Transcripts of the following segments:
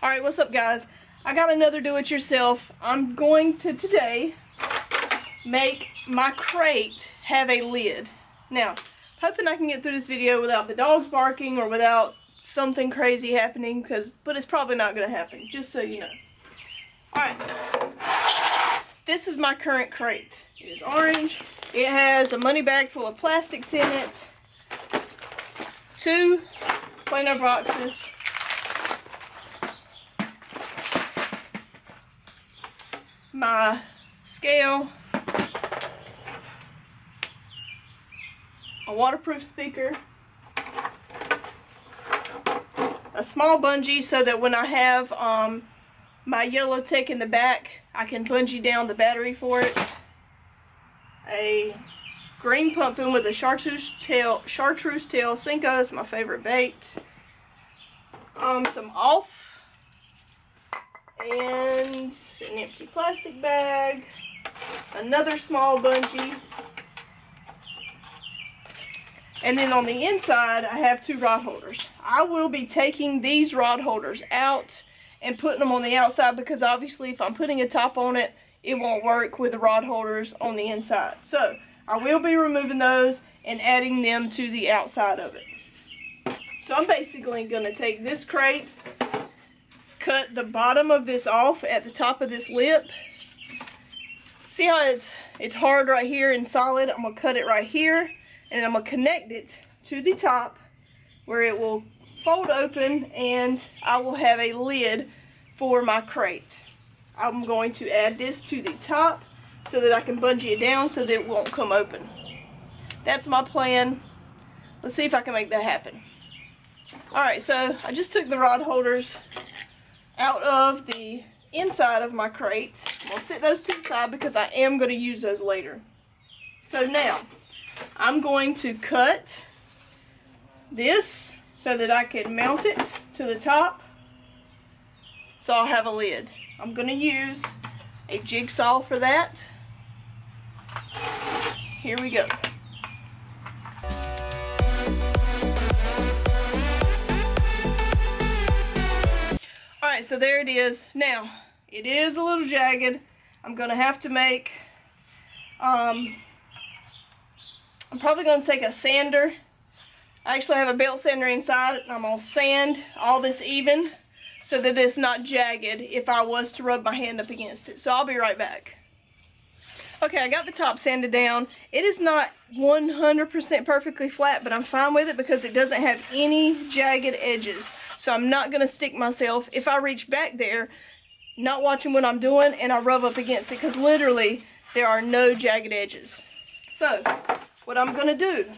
Alright, what's up guys? I got another do-it-yourself. I'm going to today make my crate have a lid. Now, hoping I can get through this video without the dogs barking or without something crazy happening, but it's probably not going to happen, just so you know. Alright, this is my current crate. It is orange. It has a money bag full of plastics in it, 2 Plano boxes, my scale, a waterproof speaker, a small bungee so that when I have my yellow tech in the back, I can bungee down the battery for it, a green pumpkin with a chartreuse tail Cinco, is my favorite bait, some off, and an empty plastic bag, another small bungee, and then on the inside I have 2 rod holders. I will be taking these rod holders out and putting them on the outside because obviously if I'm putting a top on it, it won't work with the rod holders on the inside. So I will be removing those and adding them to the outside of it. So I'm basically going to take this crate, cut the bottom of this off at the top of this lip. See how it's hard right here and solid? I'm going to cut it right here and I'm going to connect it to the top where it will fold open and I will have a lid for my crate. I'm going to add this to the top so that I can bungee it down so that it won't come open. That's my plan. Let's see if I can make that happen. Alright, so I just took the rod holders out of the inside of my crate. I'm going to sit those to the side because I am going to use those later. So now, I'm going to cut this so that I can mount it to the top so I'll have a lid. I'm going to use a jigsaw for that. Here we go. Alright, so there it is. Now, it is a little jagged. I'm going to have to make, I'm probably going to take a sander. I actually have a belt sander inside, and I'm going to sand all this even so that it's not jagged if I was to rub my hand up against it. So I'll be right back. Okay, I got the top sanded down. It is not 100% perfectly flat, but I'm fine with it because it doesn't have any jagged edges. So I'm not going to stick myself if I reach back there, not watching what I'm doing, and I rub up against it because literally there are no jagged edges. So what I'm going to do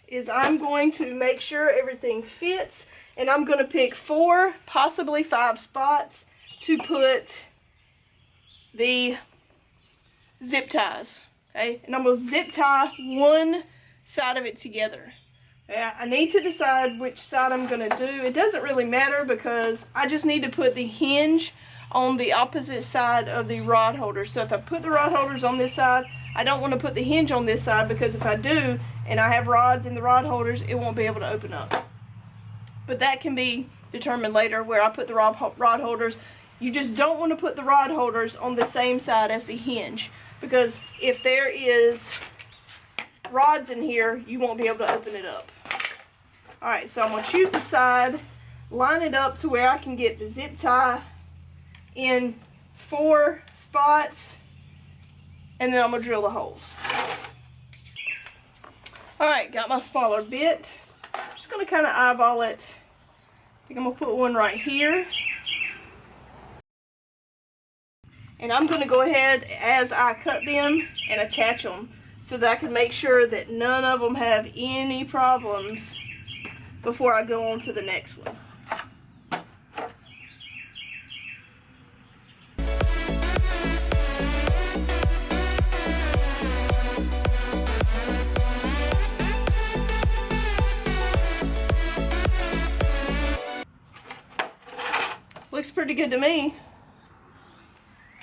is I'm going to make sure everything fits, and I'm going to pick 4, possibly 5 spots to put the zip ties. Okay, and I'm going to zip tie one side of it together. Yeah, I need to decide which side I'm going to do. It doesn't really matter because I just need to put the hinge on the opposite side of the rod holder. So if I put the rod holders on this side, I don't want to put the hinge on this side because if I do and I have rods in the rod holders, it won't be able to open up. But that can be determined later where I put the rod holders. You just don't want to put the rod holders on the same side as the hinge because if there is rods in here, you won't be able to open it up. Alright, so I'm going to choose a side, line it up to where I can get the zip tie in 4 spots, and then I'm going to drill the holes. Alright, got my smaller bit. I'm just going to kind of eyeball it. I think I'm going to put one right here. And I'm going to go ahead as I cut them and attach them so that I can make sure that none of them have any problems before I go on to the next one. Looks pretty good to me.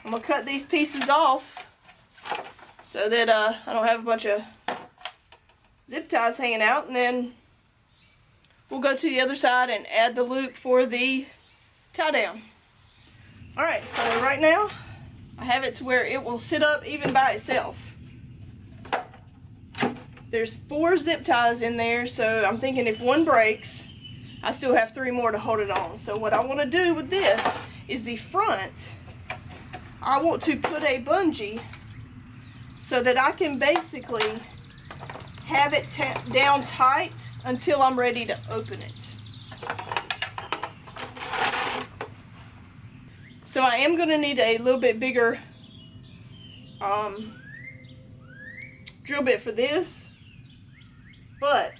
I'm going to cut these pieces off so that I don't have a bunch of zip ties hanging out, and then we'll go to the other side and add the loop for the tie down. Alright, so right now I have it to where it will sit up even by itself. There's 4 zip ties in there, so I'm thinking if one breaks, I still have 3 more to hold it on. So what I want to do with this is the front, I want to put a bungee so that I can basically have it down tight until I'm ready to open it. So I am going to need a little bit bigger drill bit for this, but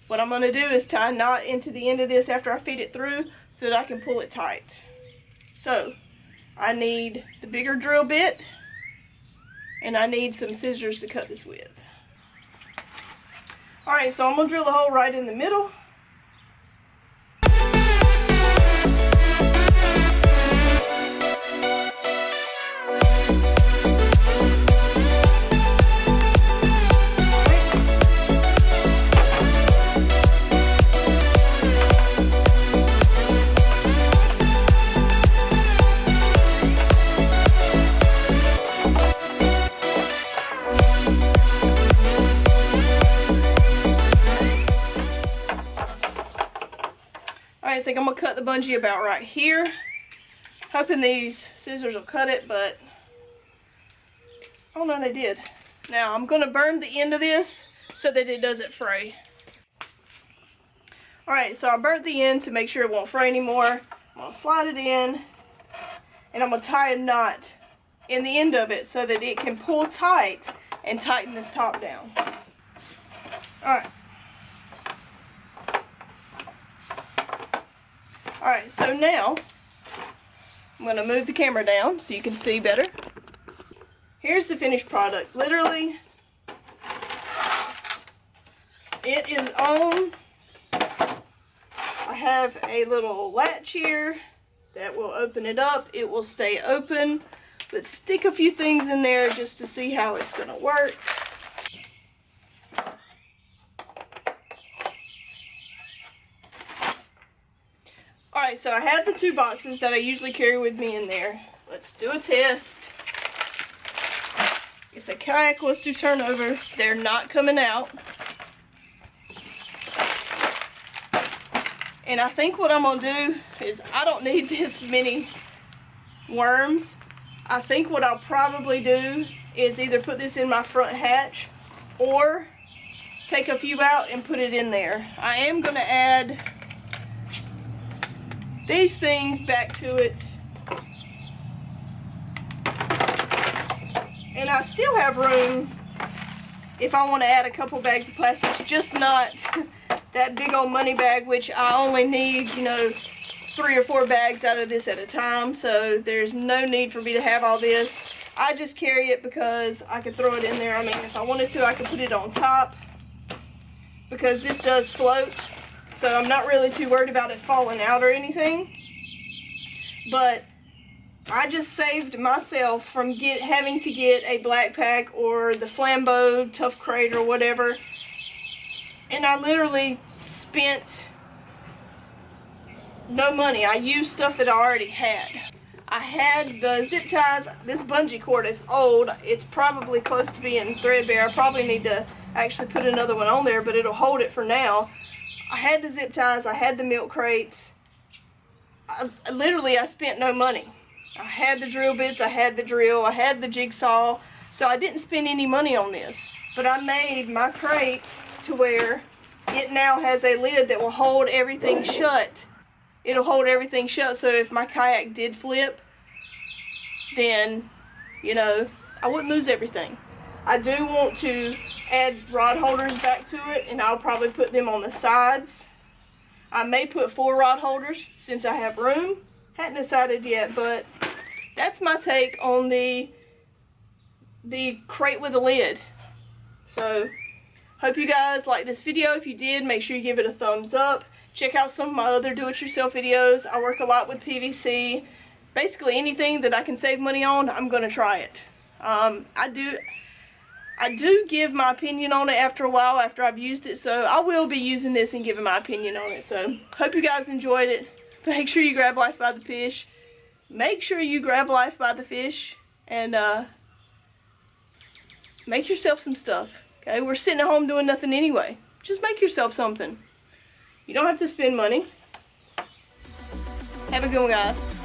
what I'm going to do is tie a knot into the end of this after I feed it through so that I can pull it tight. So I need the bigger drill bit and I need some scissors to cut this with. Alright, so I'm going to drill a hole right in the middle. I think I'm going to cut the bungee about right here. Hoping these scissors will cut it, but oh no, they did. Now I'm going to burn the end of this so that it doesn't fray. Alright, so I burnt the end to make sure it won't fray anymore. I'm going to slide it in and I'm going to tie a knot in the end of it so that it can pull tight and tighten this top down. Alright. Alright, so now I'm going to move the camera down so you can see better. Here's the finished product. Literally, it is on. I have a little latch here that will open it up. It will stay open. Let's stick a few things in there just to see how it's going to work. Alright, so I had the 2 boxes that I usually carry with me in there. Let's do a test. If the kayak was to turn over, they're not coming out. And I think what I'm going to do is, I don't need this many worms. I think what I'll probably do is either put this in my front hatch or take a few out and put it in there. I am going to add these things back to it, and I still have room if I want to add a couple bags of plastic, just not that big old money bag, which I only need, you know, 3 or 4 bags out of this at a time, so there's no need for me to have all this. I just carry it because I could throw it in there. I mean, if I wanted to, I could put it on top because this does float. So I'm not really too worried about it falling out or anything. But I just saved myself from having to get a black pack or the Flambeau Tough Crate or whatever. And I literally spent no money. I used stuff that I already had. I had the zip ties. This bungee cord is old. It's probably close to being threadbare. I probably need to actually put another one on there, but it'll hold it for now. I had the zip ties, I had the milk crates. Literally, I spent no money. I had the drill bits, I had the drill, I had the jigsaw. So I didn't spend any money on this. But I made my crate to where it now has a lid that will hold everything shut. It'll hold everything shut, so if my kayak did flip, then, you know, I wouldn't lose everything. I do want to add rod holders back to it, and I'll probably put them on the sides. I may put 4 rod holders since I have room. Hadn't decided yet, but that's my take on the crate with a lid. So, hope you guys liked this video. If you did, make sure you give it a thumbs up. Check out some of my other do-it-yourself videos. I work a lot with PVC. Basically anything that I can save money on, I'm going to try it. I do give my opinion on it after a while, after I've used it, so I will be using this and giving my opinion on it. So, hope you guys enjoyed it. Make sure you grab life by the fish, make sure you grab life by the fish and make yourself some stuff. Okay, we're sitting at home doing nothing anyway. Just make yourself something. You don't have to spend money. Have a good one, guys.